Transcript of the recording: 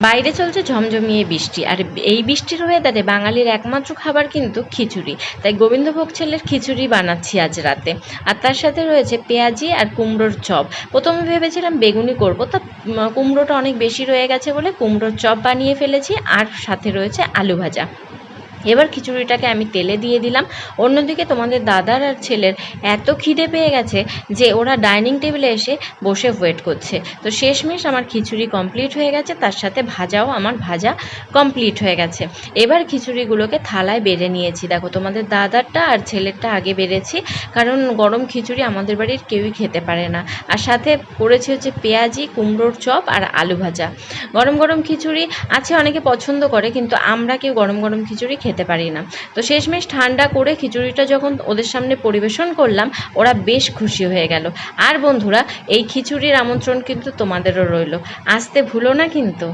বাইরে চলছে ঝমঝমিয়ে বৃষ্টি, আর এই বৃষ্টির ওয়েদারে বাঙালির একমাত্র খাবার কিন্তু খিচুড়ি। তাই গোবিন্দভোগ চালের খিচুড়ি বানাচ্ছি আজ রাতে। আর তার সাথে রয়েছে পেঁয়াজি আর কুমড়োর চপ। প্রথমে ভেবেছিলাম বেগুনি করব, তা কুমড়োটা অনেক বেশি রয়ে গেছে বলে কুমড়োর চপ বানিয়ে ফেলেছি, আর সাথে রয়েছে আলু ভাজা। এবার খিচুড়িটাকে আমি তেলে দিয়ে দিলাম। অন্যদিকে তোমাদের দাদার আর ছেলের এত খিদে পেয়ে গেছে যে ওরা ডাইনিং টেবিলে এসে বসে ওয়েট করছে। তো শেষমেশ আমার খিচুড়ি কমপ্লিট হয়ে গেছে, তার সাথে ভাজাও আমার ভাজা কমপ্লিট হয়ে গেছে। এবার খিচুড়িগুলোকে থালায় বেড়ে নিয়েছি। দেখো, তোমাদের দাদারটা আর ছেলেরটা আগে বেড়েছি, কারণ গরম খিচুড়ি আমাদের বাড়ির কেউই খেতে পারে না। আর সাথে করেছি হচ্ছে পেঁয়াজি, কুমড়োর চপ আর আলু ভাজা। গরম গরম খিচুড়ি আছে, অনেকে পছন্দ করে, কিন্তু আমরা কেউ গরম গরম খিচুড়ি খেতে পারি না। তো শেষমেশ ঠান্ডা করে খিচুড়িটা যখন ওদের সামনে পরিবেশন করলাম, ওরা বেশ খুশি হয়ে গেল। আর বন্ধুরা, এই খিচুড়ির আমন্ত্রণ কিন্তু তোমাদেরও রইল, আসতে ভুলো না কিন্তু।